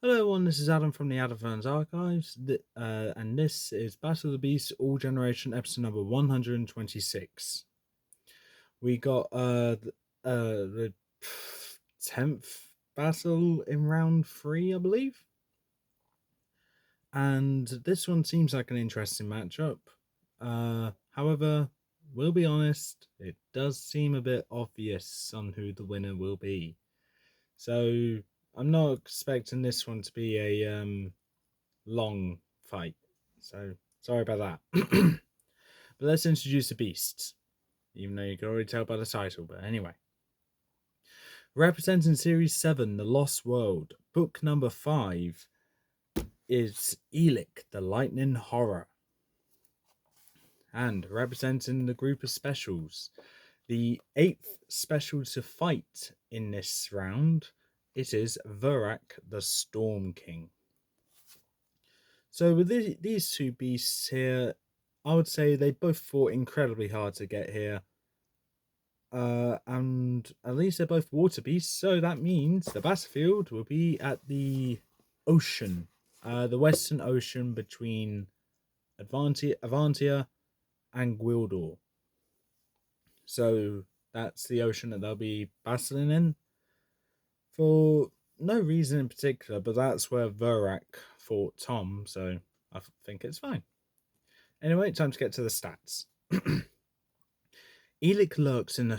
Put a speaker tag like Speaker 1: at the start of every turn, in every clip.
Speaker 1: Hello everyone, this is Adam from the Adam Fans Archives, and this is Battle of the Beasts All Generation episode number 126. We got the 10th battle in round 3, I believe. And this one seems like an interesting matchup. However, we'll be honest, it does seem a bit obvious on who the winner will be. So I'm not expecting this one to be a long fight. So sorry about that. But let's introduce the beasts, even though you can already tell by the title. But anyway, representing Series 7, The Lost World, book number 5 is Ellik, the Lightning Horror. And representing the group of specials, the 8th special to fight in this round, it is Verak, the Storm King. So with these two beasts here, I would say they both fought incredibly hard to get here. And at least they're both water beasts, so that means the battlefield will be at the ocean, the Western Ocean between Avantia and Gwildor. So that's the ocean that they'll be battling in for no reason in particular, but that's where Verak fought Tom, so I think it's fine. Anyway, time to get to the stats. Ellik lurks in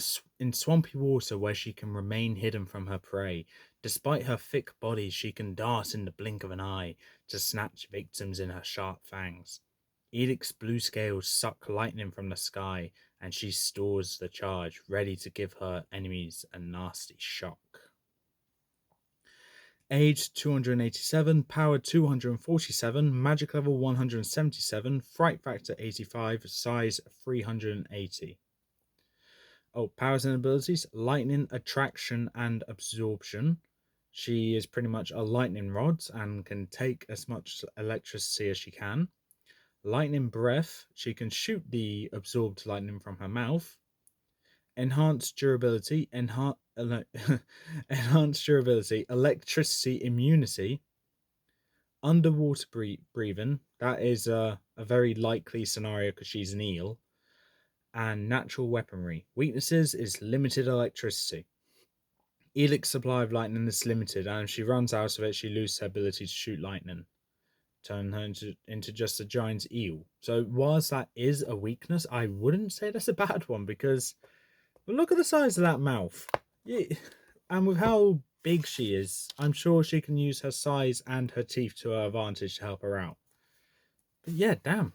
Speaker 1: swampy water where she can remain hidden from her prey. Despite her thick body, she can dart in the blink of an eye to snatch victims in her sharp fangs. Ellik's blue scales suck lightning from the sky, and she stores the charge, ready to give her enemies a nasty shock. Age 287, power 247, magic level 177, fright factor 85, size 380. Oh, powers and abilities: lightning, attraction, and absorption. She is pretty much a lightning rod and can take as much electricity as she can. Lightning breath: she can shoot the absorbed lightning from her mouth. Enhanced durability, enhanced durability, electricity immunity. Underwater breathing: that is a very likely scenario because she's an eel. And natural weaponry. Weaknesses is limited electricity. Ellik's supply of lightning is limited, and if she runs out of it, she loses her ability to shoot lightning, turn her into just a giant eel. So, whilst that is a weakness, I wouldn't say that's a bad one because look at the size of that mouth. Yeah. And with how big she is, I'm sure she can use her size and her teeth to her advantage to help her out. But yeah, damn.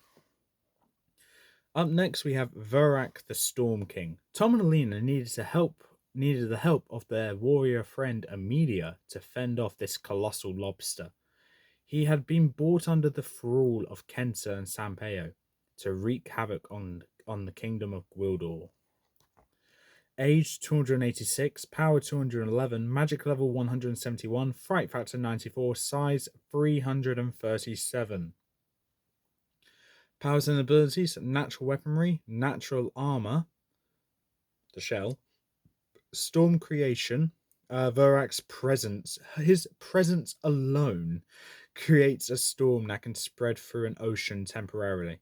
Speaker 1: Up next, we have Verak the Storm King. Tom and Alina needed the help of their warrior friend Amelia to fend off this colossal lobster. He had been brought under the thrall of Kenta and Sampaio to wreak havoc on the kingdom of Gwildor. Age 286, power 211, magic level 171, fright factor 94, size 337. Powers and abilities: natural weaponry, natural armor, the shell, storm creation. Verak's presence, his presence alone, creates a storm that can spread through an ocean temporarily.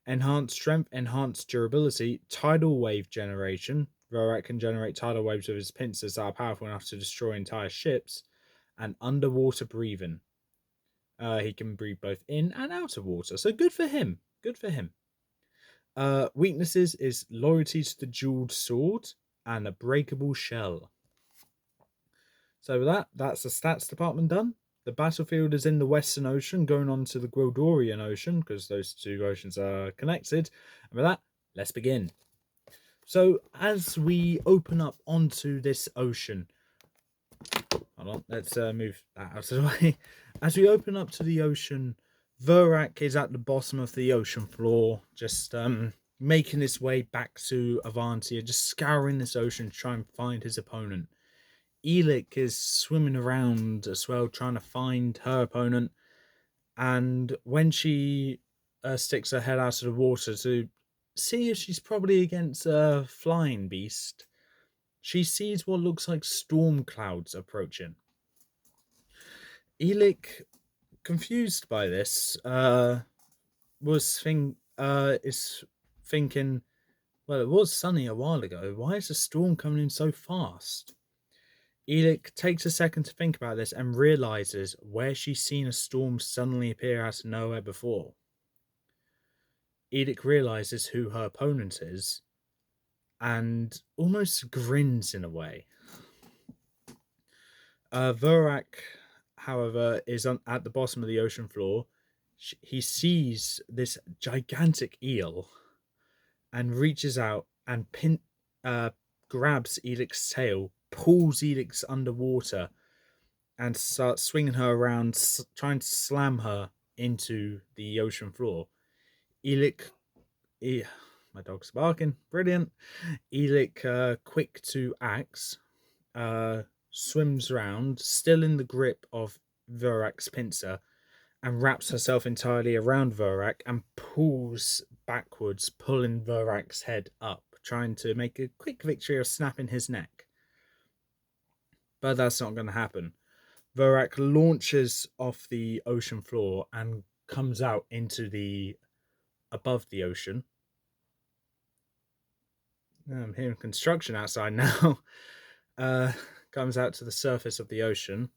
Speaker 1: Enhanced strength, enhanced durability, tidal wave generation. Verak can generate tidal waves with his pincers that are powerful enough to destroy entire ships. And underwater breathing. He can breathe both in and out of water, so good for him. Good for him. Weaknesses is loyalty to the jeweled sword and a breakable shell. So that's the stats department done. The battlefield is in the Western Ocean, going on to the Gwildorian Ocean, because those two oceans are connected. And with that, let's begin. So as we open up onto this ocean, hold on, let's move that out of the way. As we open up to the ocean, Verak is at the bottom of the ocean floor, just making his way back to Avantia, just scouring this ocean to try and find his opponent. Ellik is swimming around as well, trying to find her opponent. And when she sticks her head out of the water to see if she's probably against a flying beast, she sees what looks like storm clouds approaching. Ellik, confused by this, is thinking, well, it was sunny a while ago. Why is the storm coming in so fast? Ellik takes a second to think about this and realizes where she's seen a storm suddenly appear out of nowhere before. Ellik realizes who her opponent is and almost grins in a way. Verak, however, is at the bottom of the ocean floor. He sees this gigantic eel and reaches out and grabs Ellik's tail, pulls Elix underwater, and starts swinging her around, trying to slam her into the ocean floor. Ellik, my dog's barking, brilliant. Ellik, quick to axe, swims round, still in the grip of Verak's pincer, and wraps herself entirely around Verak and pulls backwards, pulling Verak's head up, trying to make a quick victory of snapping his neck. But that's not going to happen. Verak launches off the ocean floor and comes out into the above the ocean. I'm hearing construction outside now. Comes out to the surface of the ocean.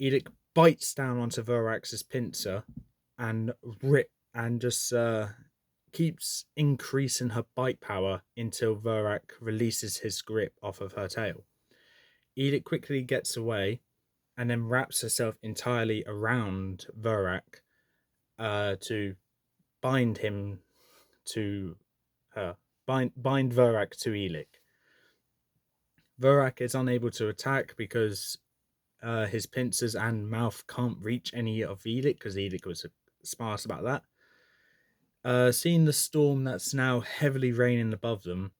Speaker 1: Ellik bites down onto Verak's pincer and just keeps increasing her bite power until Verak releases his grip off of her tail. Ellik quickly gets away and then wraps herself entirely around Verak to bind him to her. Bind Verak to Ellik. Verak is unable to attack because his pincers and mouth can't reach any of Ellik because Ellik was smart about that. Seeing the storm that's now heavily raining above them,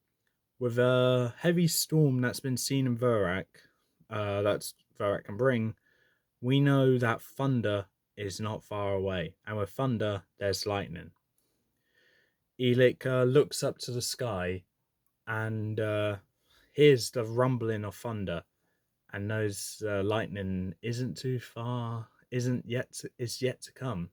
Speaker 1: with a heavy storm that's been seen in Verak, that's Verak can bring, we know that thunder is not far away, and with thunder, there's lightning. Ellik looks up to the sky and hears the rumbling of thunder, and knows lightning isn't too far, is yet to come.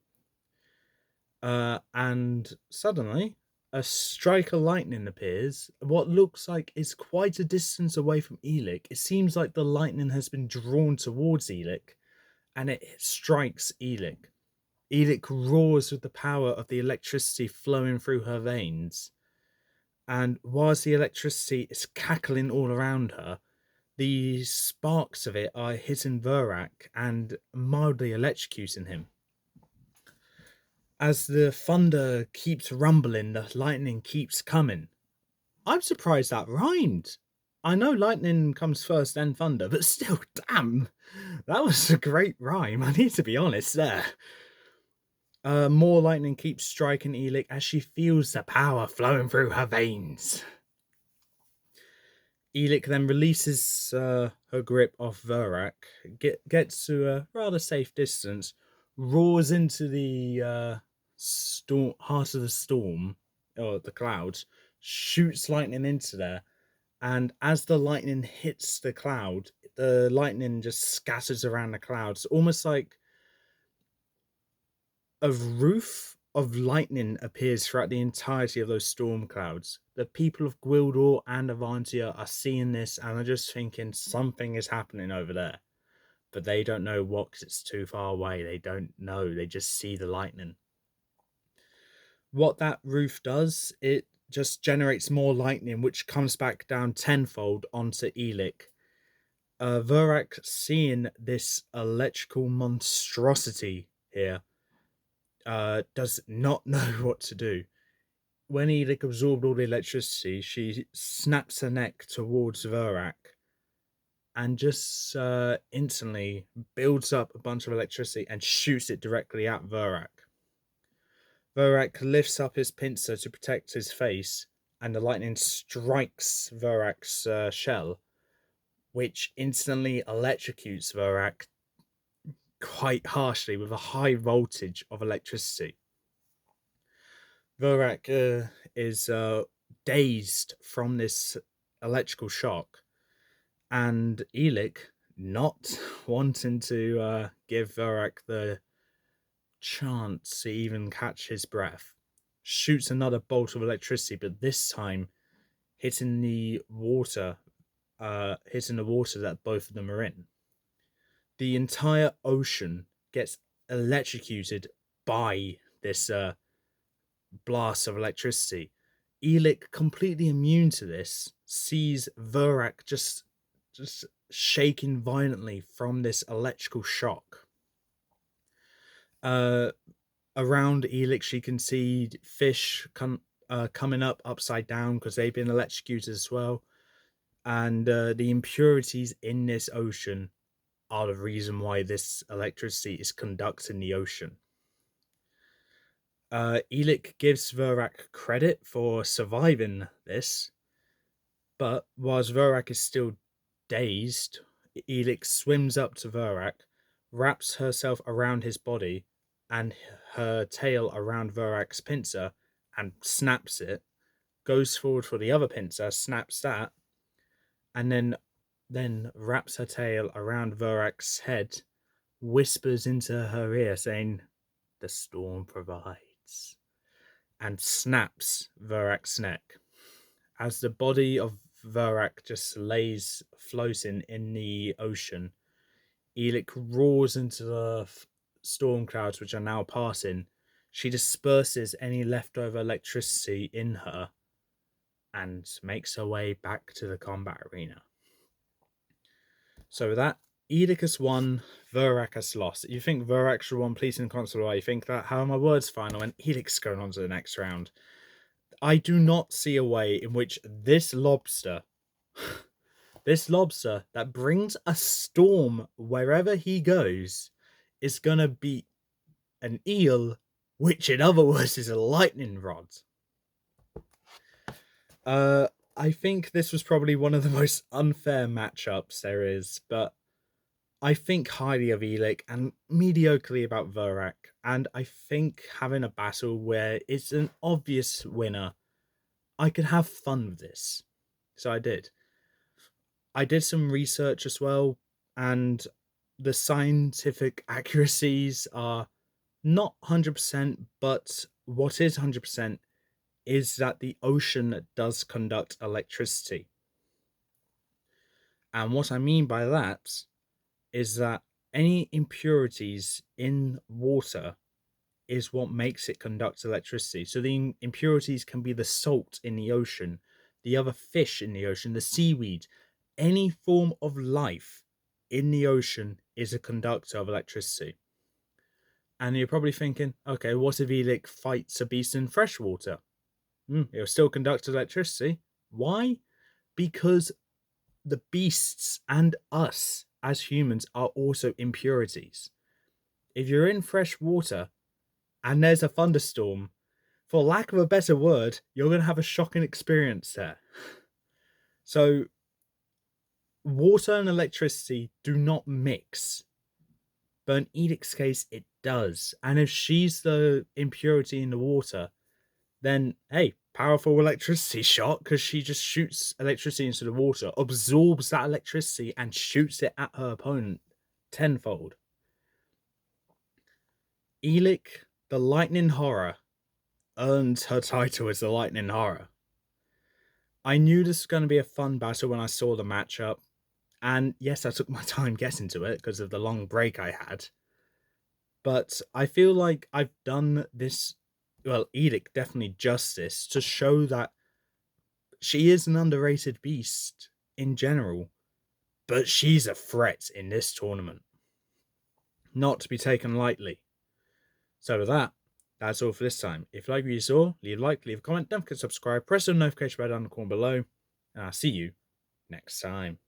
Speaker 1: And suddenly, a strike of lightning appears. What looks like is quite a distance away from Ellik. It seems like the lightning has been drawn towards Ellik, and it strikes Ellik. Ellik roars with the power of the electricity flowing through her veins. And whilst the electricity is cackling all around her, the sparks of it are hitting Verak and mildly electrocuting him. As the thunder keeps rumbling, the lightning keeps coming. I'm surprised that rhymed. I know lightning comes first, then thunder, but still, damn, that was a great rhyme. I need to be honest there. More lightning keeps striking Ellik as she feels the power flowing through her veins. Ellik then releases her grip off Verak, gets to a rather safe distance, roars into the heart of the storm, or the clouds, shoots lightning into there, and as the lightning hits the cloud, the lightning just scatters around the clouds, almost like a roof of lightning appears throughout the entirety of those storm clouds. The people of Gwildor and Avantia are seeing this and are just thinking something is happening over there. But they don't know what because it's too far away. They don't know. They just see the lightning. What that roof does, it just generates more lightning, which comes back down tenfold onto Ellik. Verak, seeing this electrical monstrosity here, does not know what to do. When Ellik absorbed all the electricity, she snaps her neck towards Verak and just instantly builds up a bunch of electricity and shoots it directly at Verak. Verak lifts up his pincer to protect his face, and the lightning strikes Verak's shell, which instantly electrocutes Verak quite harshly with a high voltage of electricity. Verak is dazed from this electrical shock, and Ellik, not wanting to give Verak the chance to even catch his breath, shoots another bolt of electricity, but this time hitting the water, hitting the water that both of them are in. The entire ocean gets electrocuted by this blast of electricity. Ellik, completely immune to this, sees Verak just shaking violently from this electrical shock. Around Ellik, she can see fish coming up upside down because they've been electrocuted as well. And the impurities in this ocean are the reason why this electricity is conducting the ocean. Ellik gives Verak credit for surviving this, but whilst Verak is still dazed, Ellik swims up to Verak, wraps herself around his body and her tail around Verak's pincer and snaps it, goes forward for the other pincer, snaps that, and then wraps her tail around Verak's head, whispers into her ear saying, "The storm provides," and snaps Verak's neck. As the body of Verak just lays floating in the ocean, Ellik roars into the storm clouds which are now passing. She disperses any leftover electricity in her and makes her way back to the combat arena. So with that, Ellik has won, Verak has lost. You think Verak should won, please in console. You think that? How are my words final? And Ellik's going on to the next round. I do not see a way in which this lobster that brings a storm wherever he goes, is gonna beat an eel, which in other words is a lightning rod. I think this was probably one of the most unfair matchups there is, but I think highly of Ellik and mediocrely about Verak, and I think having a battle where it's an obvious winner, I could have fun with this. So I did. I did some research as well, and the scientific accuracies are not 100%, but what is 100% is that the ocean does conduct electricity. And what I mean by that is that any impurities in water is what makes it conduct electricity. So the impurities can be the salt in the ocean, the other fish in the ocean, the seaweed, any form of life in the ocean is a conductor of electricity. And you're probably thinking, okay, what if Ellik fights a beast in freshwater? It'll still conduct electricity. Why? Because the beasts and us as humans are also impurities. If you're in fresh water and there's a thunderstorm, for lack of a better word, you're going to have a shocking experience there. So, water and electricity do not mix. But in Ellik's case, it does. And if she's the impurity in the water, then, hey, powerful electricity shot, because she just shoots electricity into the water, absorbs that electricity, and shoots it at her opponent tenfold. Ellik, the Lightning Horror, earned her title as the Lightning Horror. I knew this was going to be a fun battle when I saw the matchup, and yes, I took my time getting to it because of the long break I had. But I feel like I've done this, well, Ellik definitely justice to show that she is an underrated beast in general, but she's a threat in this tournament. Not to be taken lightly. So with that, that's all for this time. If you like what you saw, leave a like, leave a comment, don't forget to subscribe, press the notification bell down in the corner below, and I'll see you next time.